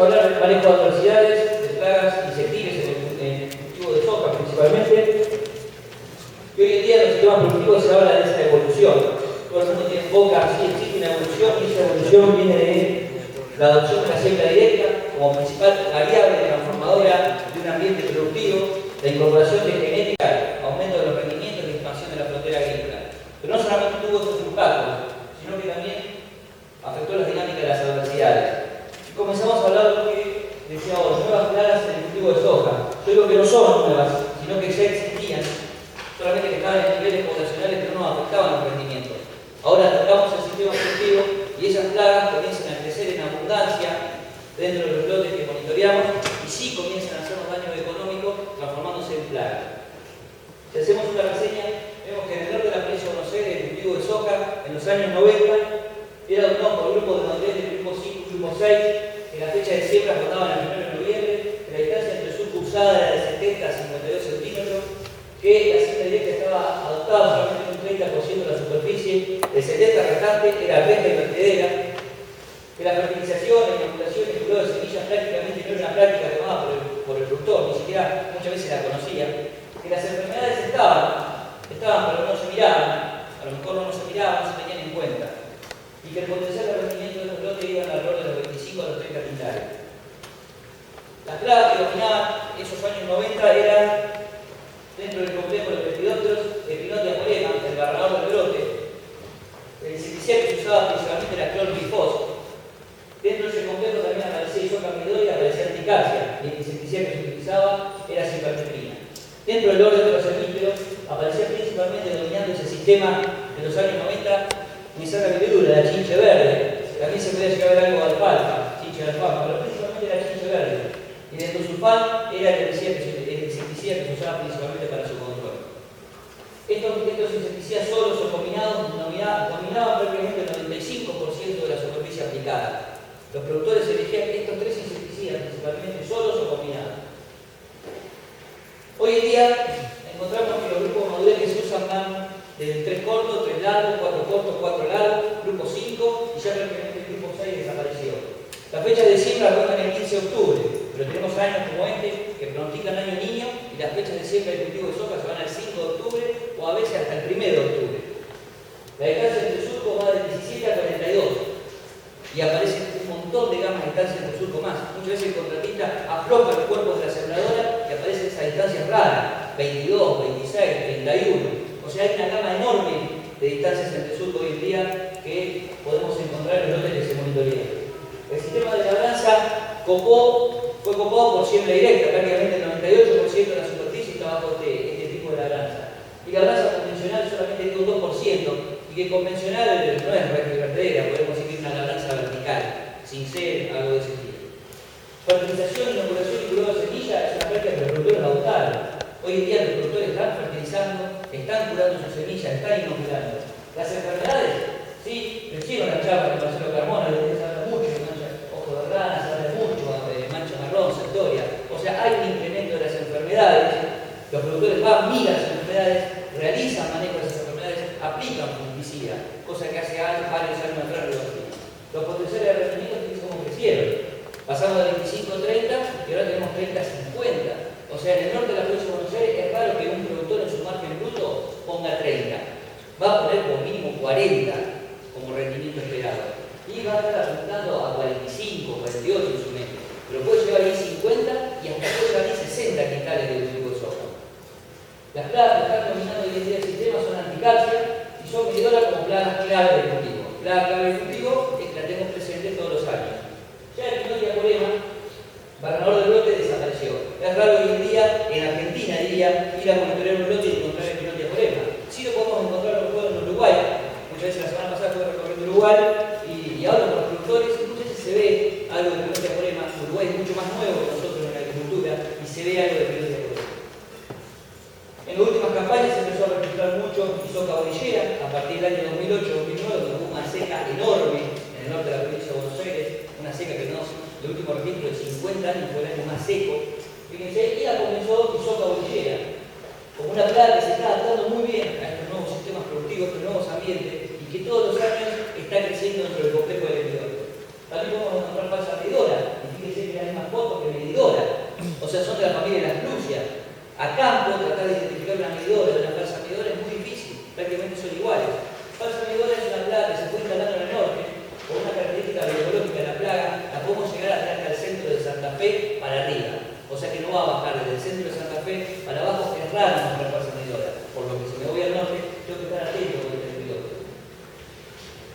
a hablar del manejo de adversidades, de plagas insectiles en el cultivo de soja principalmente. Y hoy en día en los sistemas productivos se habla de esta evolución. Todo el mundo tiene en boca, sí, existe una evolución, y esa evolución viene de la adopción de la siembra directa como principal variable transformadora de un ambiente productivo, la incorporación de genética, aumento de los rendimientos y expansión de la frontera agrícola. Pero no solamente tuvo esos impactos, sino que también afectó las dinámicas de las adversidades. Y comenzamos a hablar de lo que decíamos, nuevas plagas en el cultivo de soja. Yo digo que no son nuevas, sino que ya existían, solamente que estaban en niveles poblacionales que no nos afectaban los rendimientos. Ahora tratamos el sistema productivo y esas plagas comienzan a crecer en abundancia dentro de los lotes que monitoreamos y sí comienzan a hacernos daño económico transformándose en plagas. Si hacemos una reseña, vemos que en el norte de la provincia de Buenos Aires el cultivo de soja en los años 90 era dominado por grupos de madurez del grupo 5 y grupo 6, que la fecha de siembra rondaba el 1 de noviembre, que la distancia entre surco usada era de 70 a 52 centímetros, que la siembra directa estaba adoptada solamente en un 30% de la superficie, el 70% restante era resta y vertedera, que la fertilización, la inoculación y el cultivo de semillas prácticamente no era una práctica tomada por el productor, ni siquiera muchas veces la conocía, que las enfermedades estaban, pero no se miraban, a lo mejor no se miraban, no se tenían en cuenta, y que el potencial de rendimiento de los lotes iba alrededor de los 25 a los 30 quintales. Las plagas que dominaban esos años 90 eran, dentro del complejo de los lepidópteros, Epinotia polema, el barrador del brote. El insecticida que se usaba principalmente era clorpifos. Dentro de ese complejo también aparecía isocamidol y aparecía anticacia, y el insecticida que se utilizaba era cipermetrina. Dentro del orden de los hemíferos aparecía principalmente dominando ese sistema de los años 90 Misana viridura, la chinche verde. También se podía llegar a ver algo de alfalfa, chinche de alfalfa, pero principalmente la chinche verde. Y el endosulfán era el insecticida que se usaba principalmente para su control. Estos insecticidas solos o combinados dominaban prácticamente el 95% de la superficie aplicada. Los productores elegían estos tres insecticidas, principalmente solos o combinados. Hoy en día encontramos que los grupos de madurez que se usan van del 3 cortos, 3 largos, 4 cortos, 4 largos, grupo 5 y ya prácticamente el grupo 6 desapareció. Las fechas de siembra rondan el 15 de octubre, pero tenemos años como este que pronostican año niño y las fechas de siembra del cultivo de soja se van al 5 de octubre o a veces hasta el 1 de octubre. La distancia entre surcos va de 17 a 42 y aparecen un montón de gamas de distancia entre surco más. Muchas veces el contratista afloja los cuerpos de la sembradora y aparecen esas distancias raras, 22, 26, 31. O sea, hay una gama enorme de distancias entre surco hoy en día que podemos encontrar en los lotes que se monitorean. El sistema de labranza fue copado por siembra directa, prácticamente el 98% de la superficie está bajo este tipo de labranza. Y la labranza convencional solamente tiene un 2%, y que convencional no es vertedera, podemos decir que es una labranza vertical, sin ser algo de ese tipo. Fertilización, inoculación y curado de semilla es una práctica que los productores adoptaron. Hoy en día los productores están fertilizando, están curando sus semillas, están inoculando. Las enfermedades, sí, hicieron la charla con Marcelo Carmona, les habla mucho de mancha, ojo de rana, se habla mucho de mancha marrón, sectoria. O sea, hay un incremento de las enfermedades, los productores van, miran las enfermedades, realizan manejo de esas enfermedades, aplican fungicida, cosa que hace varios años atrás lo hacían. Los potenciales de rendimiento es como crecieron. Pasamos de 25 a 30 y ahora tenemos 30 a 50. O sea, en el norte de la provincia de Buenos Aires es raro que un productor en su margen bruto ponga 30. Va a poner por mínimo 40 como rendimiento esperado. Y va a estar apuntando a 45, 48 en su medio. Pero puede llegar ahí 50 y hasta puede llegar ahí 60 quintales de cultivo de soja. Las plagas que están dominando hoy en día el sistema son anticacia y son medidoras como plagas clave del cultivo. Plaga clave del cultivo es que la tenemos presente todos los años. Ya el Epinotia polema, barrador del brote, desapareció. Es raro hoy en día, en Argentina diría, ir a monitorear un brote y encontrar el Epinotia polema. Sí lo podemos encontrar a lo mejor en Uruguay. Muchas veces la semana pasada estuve recorriendo Uruguay y hablo con los productores y muchas veces se ve algo de Epinotia polema. Uruguay es mucho más nuevo que nosotros en la agricultura y se ve algo de Epinotia polema. En las últimas campañas se empezó a registrar mucho soja bolillera. A partir del año 2008-2009 hubo una seca enorme en el norte de la provincia de Buenos Aires, una seca que no, el último registro de 50 años fue el año más seco. Fíjense, y la comenzó soja bolillera, como una plaga que se está adaptando muy bien a estos nuevos sistemas productivos, a estos nuevos ambientes, y que todos los años está creciendo dentro del complejo del epidólogo. También podemos encontrar falsa medidora, y fíjense que sea, son de la familia de las flusias. A campo, tratar de identificar una medidora de una falsa medidora es muy difícil, prácticamente son iguales. Falsa medidora es una plaga que se puede instalar en el norte, con una característica biológica de la plaga, la podemos llegar a tener hasta el centro de Santa Fe para arriba. O sea que no va a bajar desde el centro de Santa Fe para abajo, que es raro encontrar falsa medidora. Por lo que si me voy al norte, tengo que estar atento con el medidor.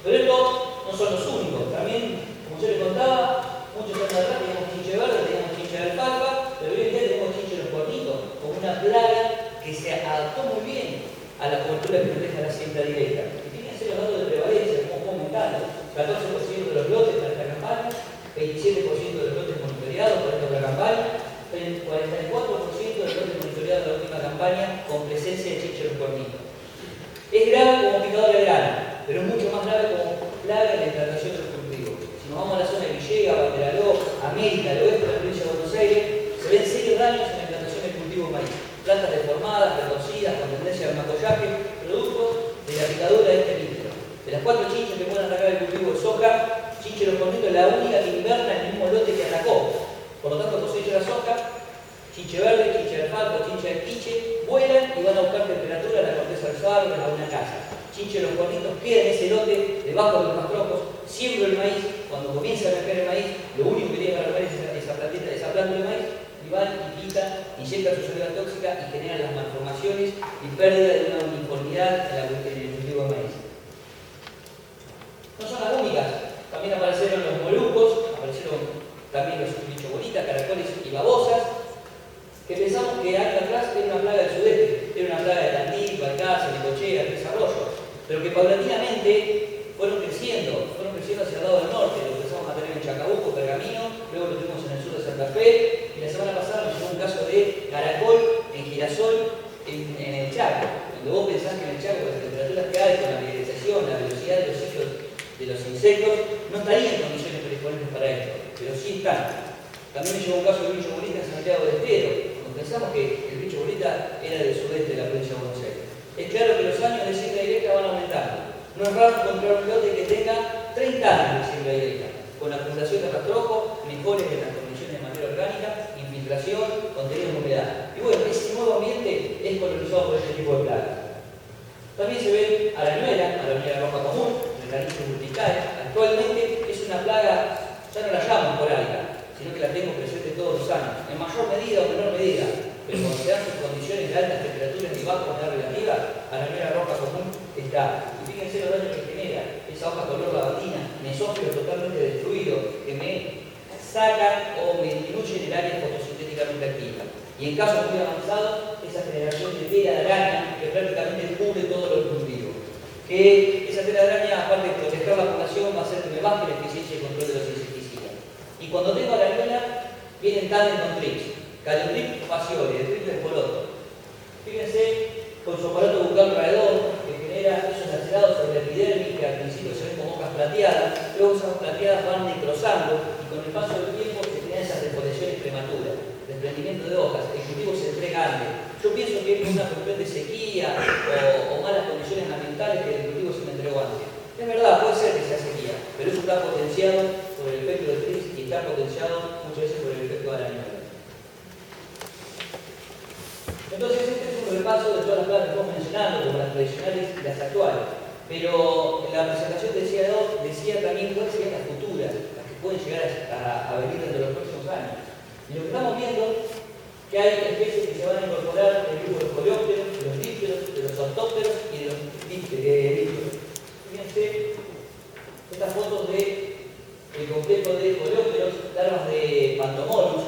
Pero estos no son los únicos. También, como yo les contaba, muchos años atrás teníamos chinche verde, teníamos chinche de alfalfa, pero hoy en día tenemos chinche de los cuernitos, como una plaga que se adaptó muy bien a la cobertura que nos deja la siembra directa. Y fíjense los datos de prevalencia, como fue aumentando: 14% de los lotes para esta campaña, 27% de los lotes monitoreados para esta otra campaña, 44% de los lotes monitoreados de la última campaña con presencia de chinche de los cuernitos. Es grave como picadora de grano, pero es mucho más grave como plaga en la implantación de los cultivos. Si nos vamos a la zona de Villegas, Banderaló, América, el oeste de la provincia de Buenos Aires, se ven serios daños en la implantación del cultivo de maíz. Plantas deformadas, retorcidas, con tendencia al macollaje, producto de la picadura de este líquido. De las 4 chinches que pueden atacar el cultivo de soja, chinche de los cuernitos es la única que inverna en el mismo lote que atacó. Por lo tanto, cosecha la soja, chinche verde, chinche de alfalfa, chinche de quiche, vuelan y van a buscar temperatura en la corteza de los árboles, a una casa. Chinche de los cuernitos queda en ese lote, debajo de los pastrocos, siembra el maíz. Cuando comienza a nacer el maíz, lo único que tiene para romper es esa planta de maíz, y van y pican, inyectan su saliva tóxica y generan las malformaciones y pérdida de una uniformidad en el cultivo de maíz. No son las únicas, también aparecieron los moluscos, aparecieron también los bichobolitas, caracoles y babosas, que pensamos que años atrás era una plaga del sudeste, era una plaga de Tandil, Balcarce, Necochea, Tres Arroyos, pero que paulatinamente fueron creciendo hacia el lado del norte. Lo empezamos a tener en Chacabuco, Pergamino, luego lo tuvimos en el sur de Santa Fe, y la semana pasada nos llegó un caso de caracol en girasol en el Chaco, donde vos pensás que en el Chaco, con las temperaturas que hay, con la migralización, la velocidad de los ciclos de los insectos, no estarían en condiciones predisponentes para esto, pero sí están. También me llegó un caso de bicho bolita en Santiago del Estero, donde pensamos que el bicho bolita era del sudeste de la provincia de Buenos Aires. Es claro que los años de siembra directa van aumentando. No es raro encontrar un lote que tenga 30 años de siembra directa, con acumulación de rastrojos, mejores en las condiciones de materia orgánica, infiltración, contenido de humedad. Y bueno, ese nuevo ambiente es colonizado por este tipo de plagas. También se ve arañuela roja común, mecanismos urticarios. Actualmente es una plaga, ya no la llaman porálica, sino que la tengo presente todos los años, en mayor medida o menor medida, pero cuando se dan sus condiciones de altas temperaturas y baja humedad relativa, arañuela roja común está. Y fíjense los daños que genera, esa hoja color lavandina, mesófilos totalmente destruidos, que me sacan o me disminuyen el área fotosintéticamente activa. Y en casos muy avanzados, esa generación de tela de araña que prácticamente cubre todos los cultivos. Que esa tela de araña, aparte de proteger la población, va a hacer que me baje la eficiencia y control de los insecticidas. Y cuando tengo arañuela, vienen tándem con trips. Caliotrip facioli, el triple espoloto. Fíjense, con su aparato bucal alrededor, que genera esos lacerados sobre la epidermis, que al principio se ven como hojas plateadas, luego esas plateadas van necrosando y con el paso del tiempo se crean esas defoliaciones prematuras, desprendimiento de hojas, el cultivo se entrega antes. Yo pienso que es una cuestión de sequía o malas condiciones ambientales que el cultivo se me entregó antes. Es verdad, puede ser que sea sequía, pero eso está potenciado por el efecto de trips y está potenciado muchas veces por el efecto de arañuela. Entonces, este es un repaso de todas las plagas que estamos mencionando, como las tradicionales y las actuales. Pero en la presentación decía también cuáles serían las futuras, las que pueden llegar a venir dentro de los próximos años. Y lo que estamos viendo que hay especies que se van a incorporar en el grupo de los coleópteros, de los dípteros, de los ortópteros y de los dípteros. Fíjense estas fotos del complejo de coleópteros, larvas de Pantomorus.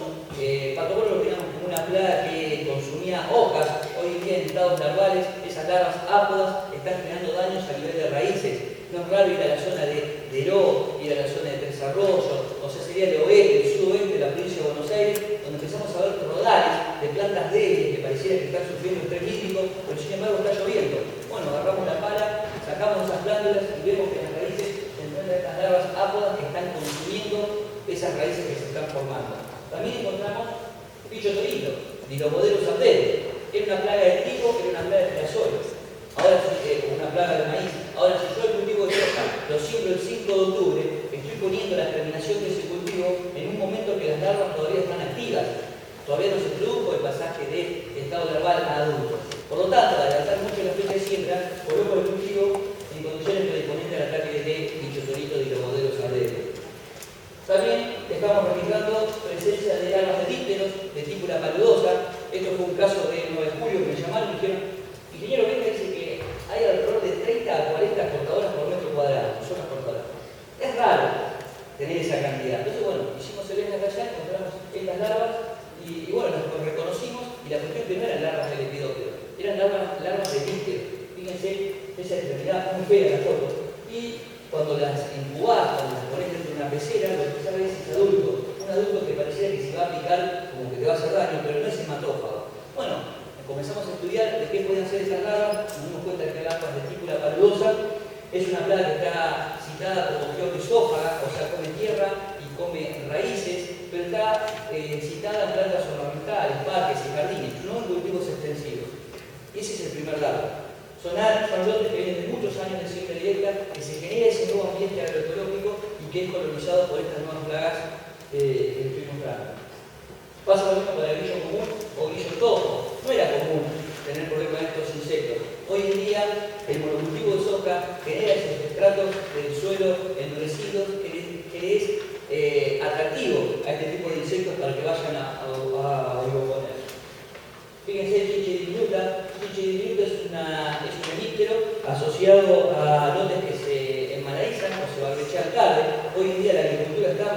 Pantomorus lo teníamos como una plaga que consumía hojas. Hoy en día en estados larvales, esas larvas ápodas están generando daños a nivel de raíces. No es raro ir a la zona de Deró, ir a la zona de Tres Arroyos, o sea, sería el oeste, el sudoeste de la provincia de Buenos Aires, donde empezamos a ver rodales de plantas débiles que pareciera que están sufriendo estrés hídrico, pero sin embargo está lloviendo. Bueno, agarramos la pala, sacamos esas glándulas y vemos que en las raíces se encuentran estas larvas ápodas que están consumiendo esas raíces que se están formando. También encontramos bicho torito, Dilopoderus abdeles. Era una plaga de trigo, era una plaga de girasol. Ahora una plaga de maíz. Ahora, si yo el cultivo de soja lo siembro el 5 de octubre, estoy poniendo la germinación de ese cultivo en un momento que las larvas todavía están activas. todavía no se produjo el pasaje de estado larval a adulto. Por lo tanto, al adelantar mucho la fecha de siembra, volvemos al cultivo en condiciones predisponentes al ataque de bichotorito y los modelos alrededor. También estamos registrando presencia de larvas de dípteros de típula paludosa. Esto fue un caso de 9 de julio que me llamaron y dijeron, ingeniero, venga, dice que hay alrededor de 30 a 40 cortadoras por metro cuadrado, son las cortadoras. Es raro tener esa cantidad. Entonces, bueno, hicimos el ENA allá, encontramos estas larvas y bueno, las reconocimos y la cuestión que no eran larvas de lepidóptero, eran larvas de díptero. Fíjense esa extremidad muy fea la foto. Y cuando las incubás, cuando las pones dentro de una pecera, lo que sabes es adulto. Un adulto que pareciera que se va a picar como que te va a hacer daño, pero no es hematófago. Bueno, comenzamos a estudiar de qué podían ser esas larvas, nos dimos cuenta que larvas de típula paludosa es una plaga que está citada como geopisófaga, o sea, come tierra y come raíces, pero está citada en plantas ornamentales, parques y jardines, no en cultivos extensivos. Ese es el primer larva. Son lotes que vienen de muchos años de siembra directa, que se genera ese nuevo ambiente agroecológico y que es colonizado por estas nuevas plagas que estoy mostrando. Pasa lo mismo para el grillo común o grillo topo. No era común tener problemas con estos insectos. Hoy en día el monocultivo de soja genera esos estratos del suelo endurecidos que es atractivo a este tipo de insectos para que vayan a ovoponer. Fíjense, el chiche diminuta. Chiche diminuta es un hemíptero asociado a lotes que se enmaderizan o se barbechean tarde. Hoy en día la agricultura está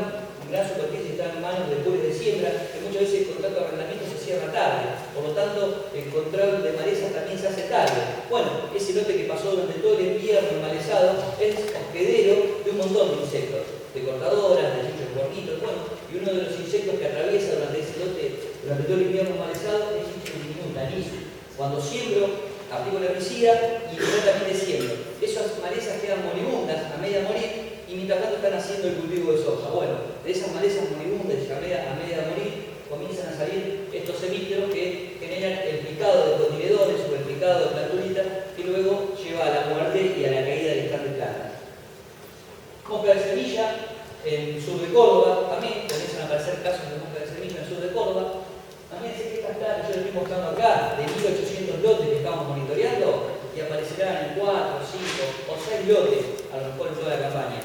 en gran superficie, está en manos de pueblos de siembra, que muchas veces el contrato de arrendamiento se cierra tarde. Por lo tanto, el control de malezas también se hace tarde. Bueno, ese lote que pasó durante todo el invierno enmalezado es hospedero de un montón de insectos, de cortadoras, de chichos gorditos, bueno, y uno de los insectos que atraviesa durante ese lote, durante todo el invierno enmalezado, es el chicho diminuta, anís. Cuando siembro, aplico el herbicida y inmediatamente siembro. Esas malezas quedan moribundas, a media morir, y mientras tanto están haciendo el cultivo de soja. Bueno, de esas malezas moribundas a media morir, comienzan a salir estos hemípteros que generan el picado de cotiledones o el picado de plantulita, que luego lleva a la muerte y a la caída del stand de planta. Mosca de semilla en el sur de Córdoba, también comienzan a aparecer casos de mosca de semilla en el sur de Córdoba. También sé que estas plagas, yo les estoy mostrando acá, de 1800 lotes que estamos monitoreando, y aparecerán en 4, 5 o 6 lotes, a lo mejor en toda la campaña.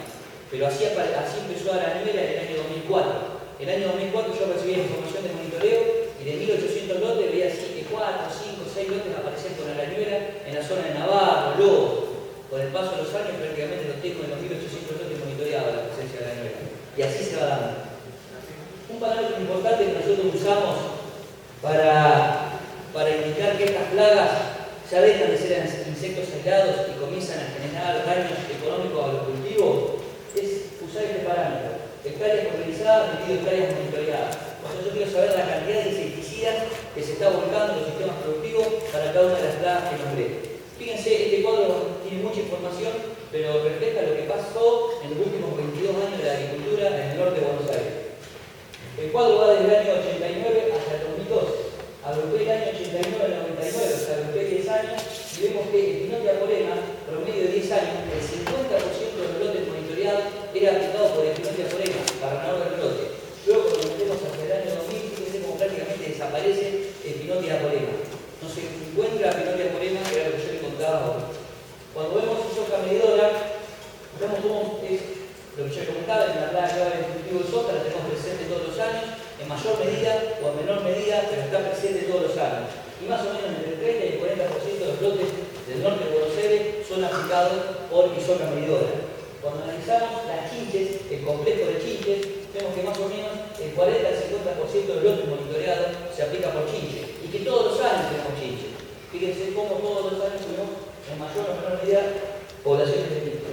Pero así empezó a la nivel en el año 2004. En el año 2004 yo recibí información de monitoreo y de 1800 lotes veía así que 4, 5, 6 lotes aparecían con la arañuela en la zona de Navarro, Lobos. Con el paso de los años prácticamente los tengo en los 1800 lotes monitoreados la presencia de la arañuela. Y así se va dando. Un parámetro importante que nosotros usamos para indicar que estas plagas ya dejan de ser insectos aislados y comienzan a generar daños económicos a los cultivos es usar este parámetro. Hectáreas pulverizadas dividido hectáreas monitoreadas. O sea, yo quiero saber la cantidad de insecticidas que se está volcando en los sistemas productivos para cada una de las plagas que nombré. Fíjense, este cuadro tiene mucha información, pero refleja lo que pasó en los últimos 22 años de la agricultura en el norte de Buenos Aires. El cuadro va desde el año 89 hasta el 2012. Agrupé el año 89 al 99, o sea, agrupé 10 años, y vemos que el Pinottia polema, promedio de 10 años, el 50% de los lotes monitoreados era aplicado por el Pinottia polema, para ganador del lote. Luego, cuando nos metemos hacia el año 2000, fíjense como prácticamente desaparece el Pinottia polema. No se encuentra Pinottia polema, que era lo que yo le contaba hoy. Cuando vemos soja medidora, vemos cómo es lo que yo le comentaba, en la plaga clave del cultivo de soja, la tenemos presente todos los años, en mayor medida o en menor medida, pero está presente todos los años. Y más o menos entre el 30 y el 40% de los lotes del norte de Buenos Aires son aplicados por isoca medidora. Cuando analizamos las chinches, el complejo de chinches, vemos que más o menos el 40 al 50% de los lotes monitoreados se aplica por chinche. Y que todos los años tenemos chinche. Fíjense cómo todos los años tenemos en mayor o menor medida poblaciones de chinches.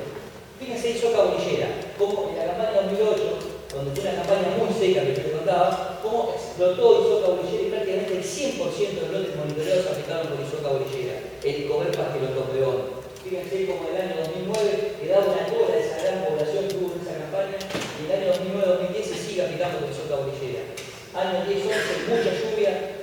Fíjense soja bolillera, como en la campaña 2008, donde fue una campaña muy seca que yo les contaba, cómo explotó isoca bolillera y prácticamente el 100% de los lotes monitoreados se aplicaron por isoca bolillera, el Coberpas Gelotopleón. Fíjense como en el año 2009 quedaba una cola de esa gran población que hubo en esa campaña, y en el año 2009-2010 se sigue aplicando por isoca bolillera. Año 10-11, mucha lluvia,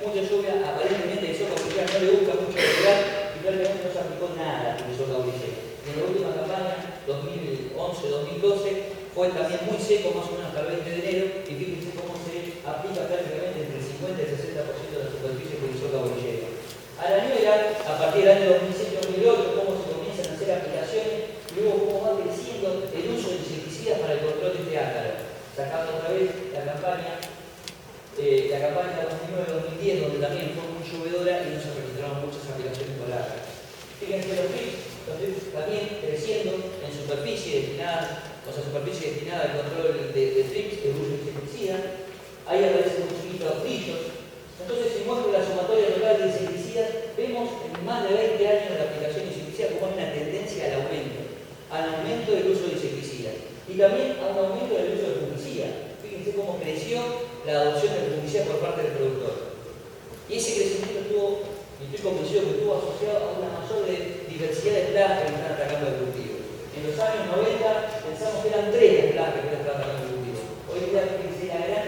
aparentemente la isoca bolillera no le gusta mucho regar y prácticamente no se aplicó nada por isoca bolillera. En la última campaña, 2011-2012, fue también muy seco, más o menos hasta el 20 de enero, y fíjense cómo se aplica prácticamente entre el 50 y el 60% de la superficie que hizo Cabo Villero. A la nueva, a partir del año 2007-2008, cómo se comienzan a hacer aplicaciones, y luego cómo va creciendo el uso de insecticidas para el control de este ácaro. Sacando otra vez la campaña de 2009-2010, donde también fue muy llovedora y no se registraron muchas aplicaciones por ácaro. Fíjense los TRIPS también creciendo en superficie destinada, superficie destinada al control de TRIPS, el uso de insecticidas. Ahí aparecen un chiquito los brillos. Entonces, si muestro la sumatoria total de insecticidas, vemos en más de 20 años de la aplicación de insecticidas como hay una tendencia al aumento del uso de insecticidas y también a un aumento del uso de fungicidas. Fíjense cómo creció la adopción del fungicida por parte del productor. Y ese crecimiento estuvo, y estoy convencido que estuvo asociado a una mayor diversidad de plagas que nos están atacando el cultivo. En los años 90 pensamos que eran 3 las plagas que nos están atacando el cultivo. Hoy en día fíjense la gran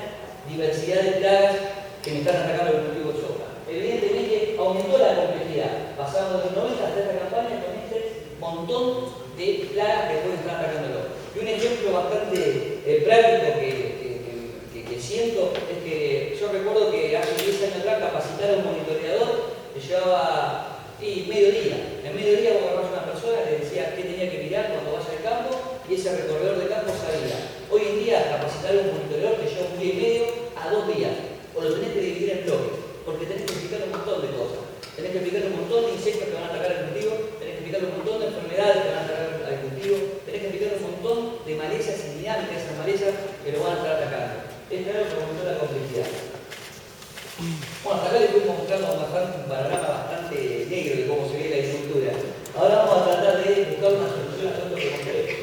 diversidad de plagas que me están atacando el cultivo de soja. Evidentemente aumentó la complejidad, pasando de los 90 hasta esta campaña con este montón de plagas que pueden estar atacándolo. Y un ejemplo bastante práctico que siento es que yo recuerdo que hace 10 años atrás capacitar a un monitoreador que llevaba medio día. En medio día vos agarrás a una persona, le decía qué tenía que mirar cuando vaya al campo y ese recorredor de campo sabía. Hoy en día capacitar a un monitoreador te lleva un día y medio a 2 días. O lo tenés que dividir en bloques, porque tenés que explicar un montón de cosas. Tenés que explicar un montón de insectos que van a atacar al cultivo, tenés que explicar un montón de enfermedades que van a atacar al cultivo, tenés que explicar un montón de malezas y dinámicas de esas malezas que lo van a estar atacando. Esto es lo que aumentó la complejidad. Bueno, hasta acá les fuimos mostrando un panorama bastante negro de cómo se ve la agricultura. Ahora vamos a tratar de buscar una solución a todo lo que concreto.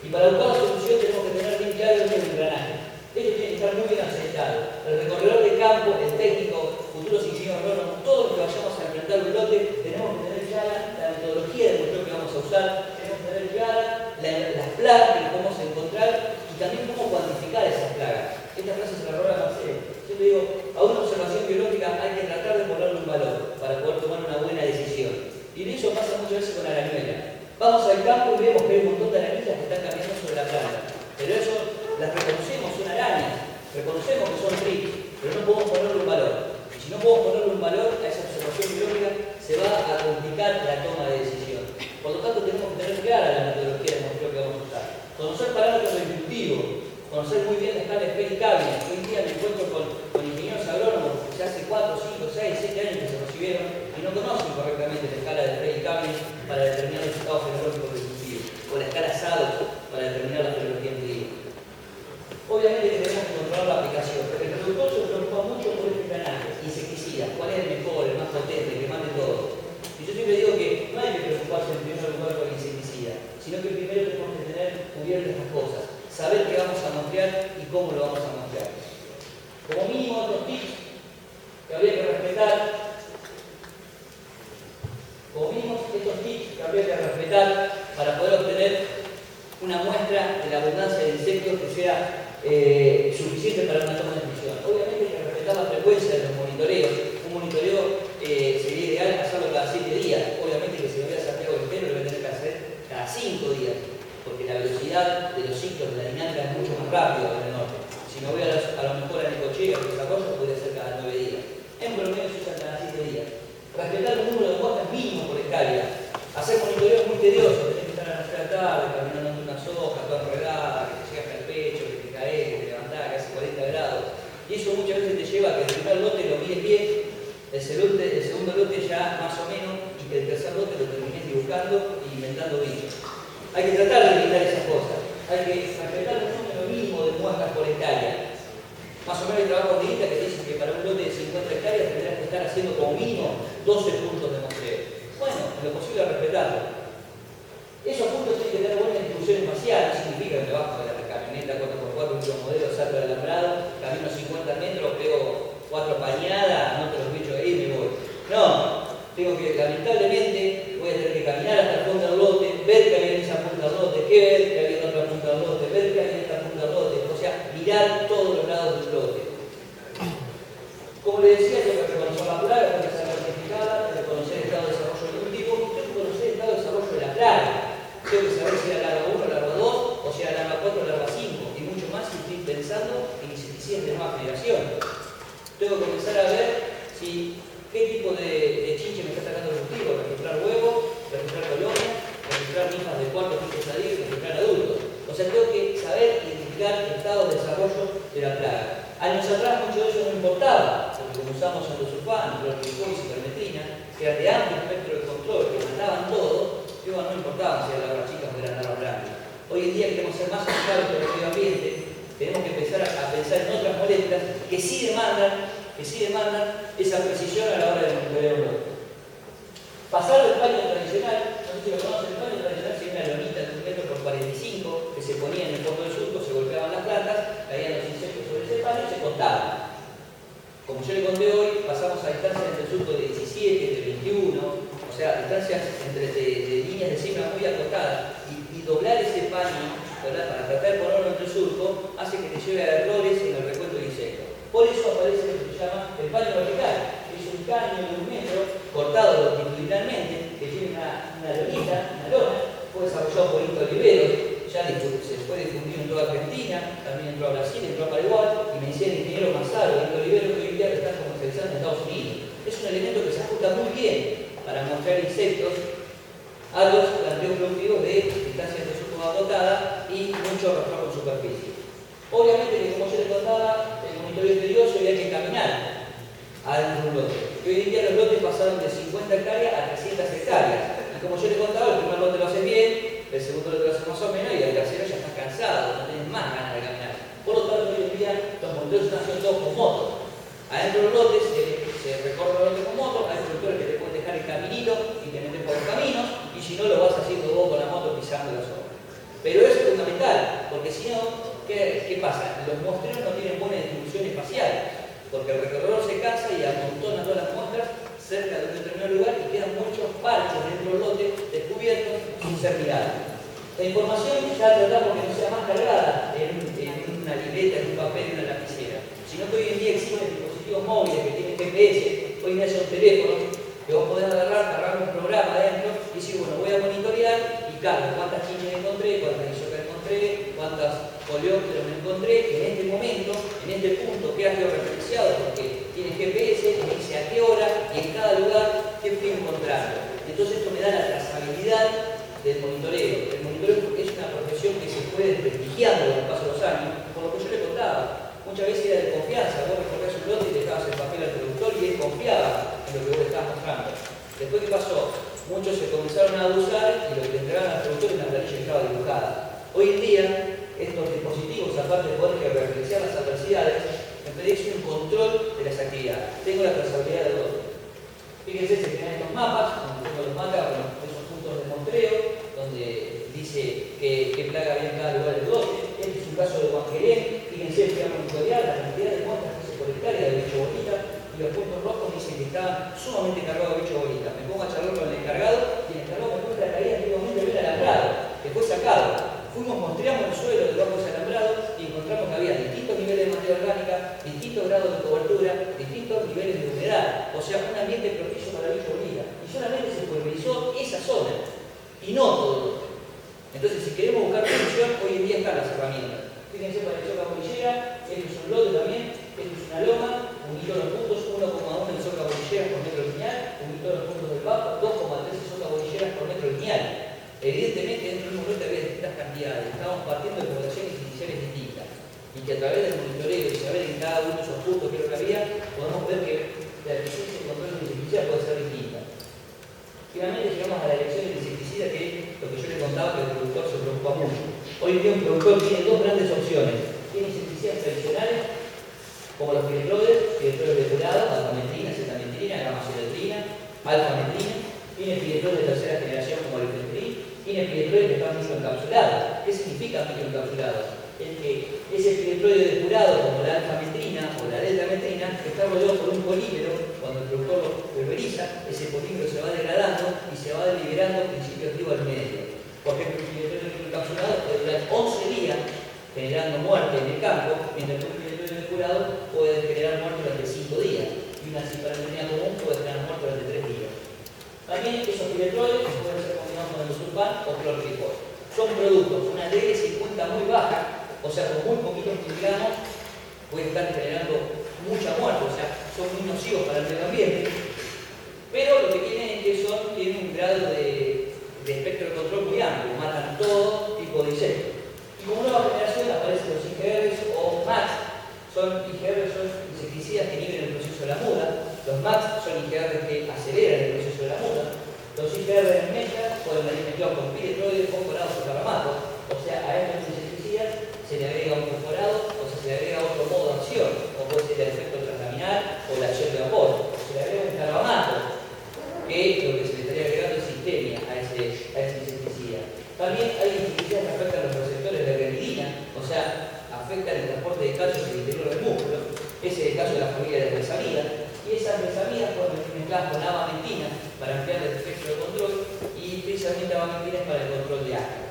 Y para buscar la solución tenemos que tener bien claro el engranaje. Esto tiene que estar muy bien asentado. El recorredor de campo, el técnico, futuros ingenieros agrónomos, todos los que vayamos a enfrentar un lote, tenemos que tener clara la metodología del control que vamos a usar, tenemos que tener clara las plagas que podemos encontrar y también cómo cuantificar esas plagas. Esta frase se la roba Marcelo. Yo le digo, a una observación biológica hay que tratar de ponerle un valor para poder tomar una buena decisión. Y eso pasa muchas veces con la arañuela. Vamos al campo y vemos que hay un montón de arañuelas que están caminando sobre la planta. Pero eso las reconocemos, son arañas. Reconocemos que son TRIPS, pero no podemos ponerle un valor. Y si no podemos ponerle un valor a esa observación biológica, se va a complicar la toma de decisión. Por lo tanto, tenemos que tener clara la metodología de muestreo que vamos a usar. Conocer parámetros del cultivo, conocer muy bien la escala de Ferry-Cavia. Hoy en día me encuentro con ingenieros agrónomos que ya hace 4, 5, 6, 7 años que se recibieron y no conocen correctamente la escala de Ferry-Cavia para determinar los estados fenológicos del cultivo, o la escala SADO para determinar la fenología en trigo. Obviamente que tenemos que controlar la aplicación, pero el productor se preocupa mucho por este engranaje, insecticidas, cuál es el mejor, el más potente, el que mande todo. Y yo siempre digo que no hay que preocuparse en primer lugar por el insecticida, sino que primero tenemos que tener cubiertas estas cosas, saber qué vamos a muestrear y cómo lo vamos a muestrear. Como mínimo otros tips que habría que respetar, para poder obtener una muestra de la abundancia de insectos que sea suficiente para una toma de decisión. Obviamente hay que respetar la frecuencia de los monitoreos. Un monitoreo sería ideal hacerlo cada 7 días. Obviamente que si lo voy a Santiago del Estero lo voy a tener que hacer cada 5 días, porque la velocidad de los ciclos de la dinámica es mucho más rápida en el norte. Si me voy a lo mejor a Necochea o Desarrollo, podría ser cada 9 días. En promedio se usan cada 7 días. Respetar el número de muestras mínimo por hectárea. Hacer monitoreos muy tediosos, tenés que estar a las 3 de la tarde, caminando en una soja, toda enredada, que te llega hasta el pecho, que te caes, que te levantás, que hace 40 grados. Y eso muchas veces te lleva a que el primer lote lo mires bien, el segundo lote ya más o menos, y que el tercer lote lo termines dibujando e inventando bichos. Hay que tratar de evitar esas cosas. Hay que respetar un número mínimo de muestras por hectárea. Más o menos hay trabajos de INTA que dicen que para un lote de 50 hectáreas tendrás que estar haciendo como mínimo 12 puntos de muestreo. Bueno, en lo posible respetarlo. Esos puntos tienen que tener buena distribución espacial, no significa que me bajo de la camioneta 4x4, un kilo modelo, salto del alambrado, camino 50 metros, pego 4 pañadas, anoto los bichos ahí y me voy. No, tengo que, lamentablemente, voy a tener que caminar hasta el fondo del lote, ver que había en esa punta del lote, que ver que había en otra punta del lote, ver que había en esta punta del lote, o sea, mirar todos los lados del lote. Como le decía, tengo que reconocer la plaga, tengo que ser certificada, reconocer el estado de desarrollo del cultivo, tengo que conocer el estado de desarrollo de la plaga. Tengo que saber si era larva 1, larva 2, o si era larva 4, larva 5. pensando en insecticidas de nueva generación. Tengo que comenzar a ver qué tipo de chinche me está atacando el cultivo, registrar huevos, registrar colonias, registrar ninfas de cuarto, quinto estadio y registrar adultos. O sea, tengo que saber identificar el estado de desarrollo de la plaga. Años atrás mucho de eso no importaba, porque como usamos endosulfán, clorpirifos y cipermetrina, que eran de amplio espectro de control, que mataban todo, no importaba si eran larvas chicas o eran larvas grandes. Hoy en día queremos ser más amigables con el medio ambiente, tenemos que empezar a pensar en otras moléculas que sí demandan esa precisión a la hora de monitorear un lote. Pasar del paño tradicional, no sé si lo conocen, el paño tradicional sería una lonita de 1 metro por 45 que se ponía en el fondo del surco, se golpeaban las plantas, caían los insectos sobre ese paño y se cortaban. Como yo le conté hoy, pasamos a distancias entre el surco de 17, de 21, o sea, distancias de líneas de siembra muy acotadas, y doblar ese paño, ¿verdad?, para tratar de ponerlo entre el surco, hace que te lleve a errores en el recuento de insectos. Por eso aparece lo que se llama el paño vertical, que es un caño de 1 metro cortado longitudinalmente, que tiene una lonita, una lona, fue desarrollado por Hito Oliveros, ya se fue difundido en toda Argentina, también entró a Brasil, entró a Paraguay, y me decía el ingeniero Massaro, Hito Oliveros, que hoy en día lo están comercializando en Estados Unidos. Es un elemento que se ajusta muy bien para mostrar insectos a los planteos productivos de distancias de surco acotada y mucho reflejo en superficie. Obviamente que, como yo les contaba, el monitoreo es tedioso y hay que caminar adentro de un lote. Hoy en día los lotes pasaron de 50 hectáreas a 300 hectáreas. Y como yo les contaba, el primer lote lo haces bien, el segundo lote lo haces más o menos y el tercero ya estás cansado, no tienes más ganas de caminar. Por lo tanto, hoy en día los monitoreos están haciendo todos con moto. Adentro de los lotes se recorre el lote con moto, hay productores que te pueden dejar el caminito y te meten por los caminos, y si no lo vas haciendo vos con la moto pisando la zona. Pero eso es fundamental, porque si no, ¿qué pasa? Los muestreros no tienen buena distribución espacial, porque el recorredor se cansa y amontona todas las muestras cerca de un determinado lugar y quedan muchos parches dentro del lote descubiertos sin ser mirados. La información ya tratamos que no sea más cargada en una libreta, en un papel, en una lapicera, sino que hoy en día existen dispositivos móviles que tienen GPS, hoy en día son teléfonos que vos podés agarrar, cargar un programa adentro y decir, bueno, voy a monitorear y cargo cuántas chinches encontré, cuántas isoca encontré, cuántas coleópteros me encontré, que en este momento, en este punto queda georreferenciado porque tiene GPS, me dice a qué hora y en cada lugar qué fui encontrando. Entonces esto me da la trazabilidad del monitoreo. El monitoreo es una profesión que se fue desprestigiando con el paso de los años, por lo que yo le contaba. Muchas veces era de confianza, vos recorrías un lote y dejabas el papel al productor y él confiaba en lo que vos le estabas mostrando. Después, ¿qué pasó? Muchos se comenzaron a abusar y lo que le entregaban al productor es una planilla que estaba dibujada. Hoy en día, estos dispositivos, aparte de poder referenciar las adversidades, me pedís un control de las actividades. Tengo la trazabilidad del lote. Fíjense, se crean estos mapas, donde tengo los mapas con esos puntos de muestreo, donde dice qué plaga había en cada lugar del lote. Este es un caso de Guanquerén. Fíjense, voy a monitorear la cantidad de muestras que se por hectárea de bicho bolita, y los puntos rojos dicen que estaban sumamente cargados de bicho bolita. Me pongo a charlar con el encargado y el encargado me cuenta la caída antiguamente de un alambrado, que fue sacado. Mostramos el suelo debajo de ese alambrado y encontramos que había distintos niveles de materia orgánica, distintos grados de cobertura, distintos niveles de humedad, o sea, un ambiente propicio para la bicho bolita. Y solamente se pulverizó esa zona, y no todo el lote. Entonces, si queremos buscar precisión, hoy en día están las herramientas. Fíjense para el soca bolillera, esto es un lote también, esto es una loma, unito los puntos, 1,1 en soca bolilleras por metro lineal, unito los puntos del papo, 2,3 en soca bolilleras por metro lineal. Evidentemente, dentro de un lote había distintas cantidades, estábamos partiendo de poblaciones iniciales distintas, y que a través del monitoreo y saber en cada uno de esos puntos qué es lo que había, podemos ver que la eficiencia de control de insecticida puede ser distinta. Finalmente llegamos a la elección del insecticida, que es lo que yo les contaba que el productor se preocupa mucho. Hoy en día un productor tiene dos grandes opciones. Tiene insecticidas tradicionales, como los piretroides depurados, alfametrina, cetamentrina, gamma-ciletrina, alfametrina. Tiene piretroides de tercera generación como el ifentril. Tiene piretroides que están microencapsulados. ¿Qué significa microencapsulados? Es que ese piretroide depurado, como la alfametrina o la deltametrina, está rodeado por un polímero. Cuando el productor lo pulveriza, ese polímero se va degradando y se va liberando principio activo al medio. Por ejemplo, un piretroide microencapsulado puede durar 11 días generando muerte en el campo, mientras que un piretroide depurado puede generar muerte durante 5 días. Y una cipermetrina común puede generar muerte durante 3 días. También esos piretroides pueden ser combinados con endosulfán o clorpirifos. Son productos, una DL50 muy baja, O sea, con muy poquitos miligramos puede estar generando mucha muerte, o sea, son muy nocivos para el medio ambiente. Pero lo que tienen es que tienen un grado de espectro de control muy amplio, matan todo tipo de insectos. Y como nueva generación aparecen los IGRs o MAX. IGRs son insecticidas que inhiben el proceso de la muda. Los MAX son IGRs que aceleran el proceso de la muda. Los IGRs en mezcla pueden venir mezclados con piretroides, fosforados o carbamatos. O sea, a estos insecticidas se le agrega un fosforado, o sea, se le agrega otro modo de acción, o puede ser el efecto translaminar o la acción de vapor. O se le agrega un carbamato, que es lo que se le estaría agregando es sistemia a ese insecticida. También hay insecticidas que afectan los receptores de renidina, o sea, afectan el transporte de calcio en el interior del músculo. Ese es el caso de la familia de resamidas. Y esas resamidas pueden venir mezcladas con abamectina para ampliar el espectro de control, y precisamente abamectina es para el control de ácido.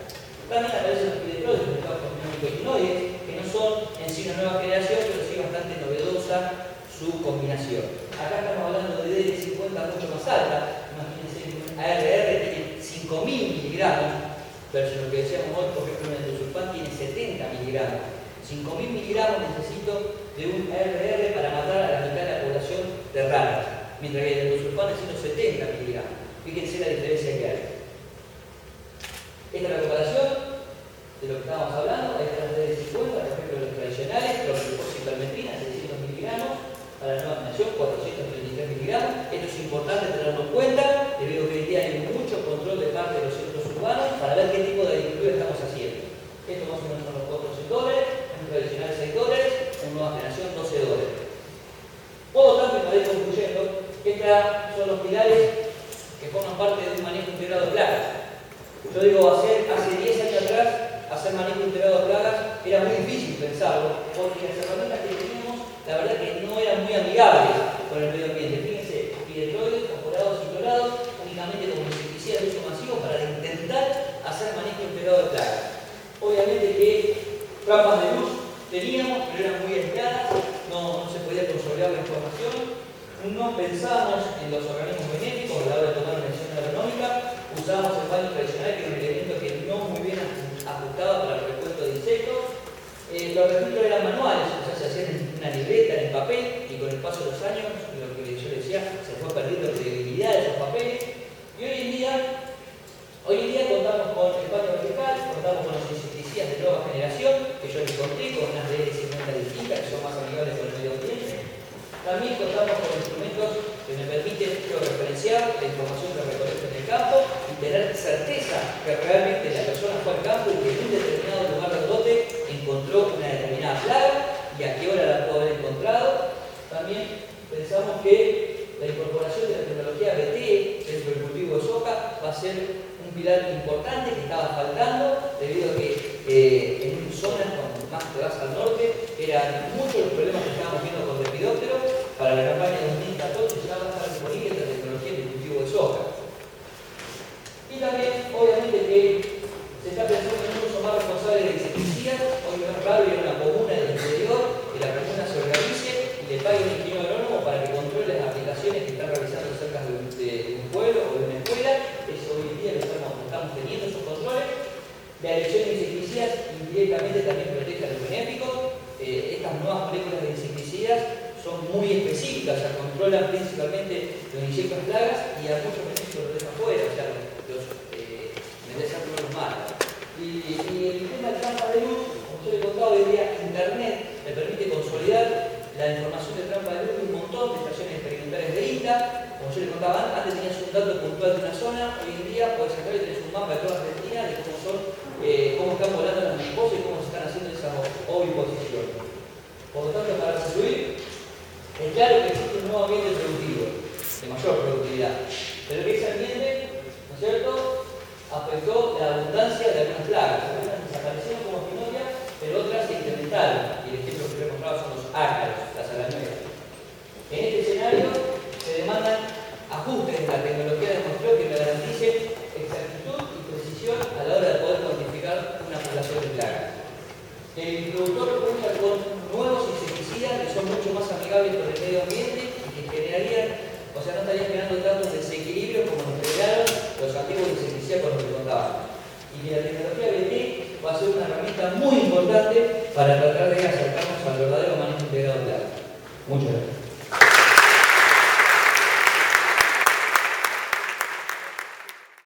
También aparecen los piretroides mezclados con neonicotinoides, que no son en sí una nueva generación, pero sí bastante novedosa su combinación. Acá estamos hablando de DD50 mucho más alta. Imagínense, un ARR tiene 5.000 miligramos, versus lo que decíamos hoy, por ejemplo, el endosulfán tiene 70 miligramos. 5.000 miligramos necesito de un ARR para matar a la mitad de la población de ranas, mientras que el endosulfán necesito 70 miligramos. Fíjense la diferencia que hay. Esta es la comparación de lo que estábamos hablando. Ahí están las DD50, por ejemplo, los tradicionales, clorpirifosfenilmetrina, 600 miligramos, para la nueva generación, 433 miligramos. Esto es importante tenerlo en cuenta, debido a que hoy día hay mucho control de parte de los centros urbanos para ver qué tipo de agricultura estamos haciendo. Esto más o menos son los costos en dólares, un tradicional $6, en nueva generación $12. Por lo tanto, para ir concluyendo, estos son los pilares que forman parte de un manejo integrado de plagas. Yo digo, hace 10 años atrás, hacer manejo integrado de plagas era muy difícil pensarlo, porque las herramientas que teníamos, la verdad que no eran muy amigables con el medio ambiente. Fíjense, piretroides, fosforados y clorados, únicamente como insecticidas de uso masivo para intentar hacer manejo integrado de plagas. Obviamente que trampas de luz teníamos, pero eran muy aisladas, no se podía consolidar la información. No pensábamos en los organismos benéficos a la hora de tomar una decisión agronómica. Usábamos el baño tradicional, que era un elemento que no muy bien ajustaba para el recuento de insectos. Los registros eran manuales, o sea, se hacían en una libreta, en papel, y con el paso de los años, lo que yo decía, se fue perdiendo credibilidad de esos papeles. Y hoy en día contamos con el baño vertical, contamos con los insecticidas de nueva generación, que yo les conté, con unas DD50 distintas, que son más amigables con el medio ambiente. También contamos con instrumentos que me permiten referenciar la información que recolecto en el campo y tener certeza que realmente la persona fue al campo y que en un determinado lugar del lote encontró una determinada plaga y a qué hora la pudo haber encontrado. También pensamos que la incorporación de la tecnología BT dentro del cultivo de soja va a ser un pilar importante que estaba faltando, debido a que en zonas más que vas al norte eran muchos los problemas que estábamos viendo con lepidópteros. Para la campaña de 2014 ya va a estar disponible esta tecnología en el cultivo de soja. Y también, obviamente, que se está pensando en un uso más responsable de insecticidas. Hoy no es raro ir a una comuna del interior, que la comuna se organice y le pague un ingeniero agrónomo para que controle las aplicaciones que están realizando cerca de un pueblo o de una escuela. Eso hoy en día lo estamos teniendo, esos controles. La elección de insecticidas indirectamente también protege a los benéficos. Estas nuevas moléculas de insecticidas son muy específicas, o sea, controlan principalmente los insectos plagas y a muchos benéficos los dejan fuera, o sea, los malos. Y el tema de trampa de luz, como yo le he contado, hoy día Internet me permite consolidar la información de trampa de luz de un montón de estaciones experimentales de INTA. Como yo le contaba antes, tenías un dato puntual de una zona, hoy en día podés sacar y tenés un mapa de toda Argentina de cómo están volando las mariposas y cómo se están haciendo esas oviposiciones. Por lo tanto, para concluir, es claro que existe un nuevo ambiente productivo, de mayor productividad, pero que ese ambiente, ¿no es cierto?, afectó la abundancia de algunas plagas. Algunas desaparecieron como espinoria, pero otras se incrementaron. Y el ejemplo que yo he mostrado son los ácaros, las arañuelas. En este escenario se demandan ajustes en la tecnología demostró que me garantice exactitud y precisión a la hora de poder cuantificar una población de plagas. El productor cuenta con nuevos insecticidas que son mucho más amigables con el medio ambiente y que generarían, o sea, no estarían generando tantos desequilibrios como nos generaron los antiguos insecticidas con los que contaban. Y que la tecnología BT va a ser una herramienta muy importante para tratar de acercarnos al verdadero manejo integrado del agua. Muchas gracias.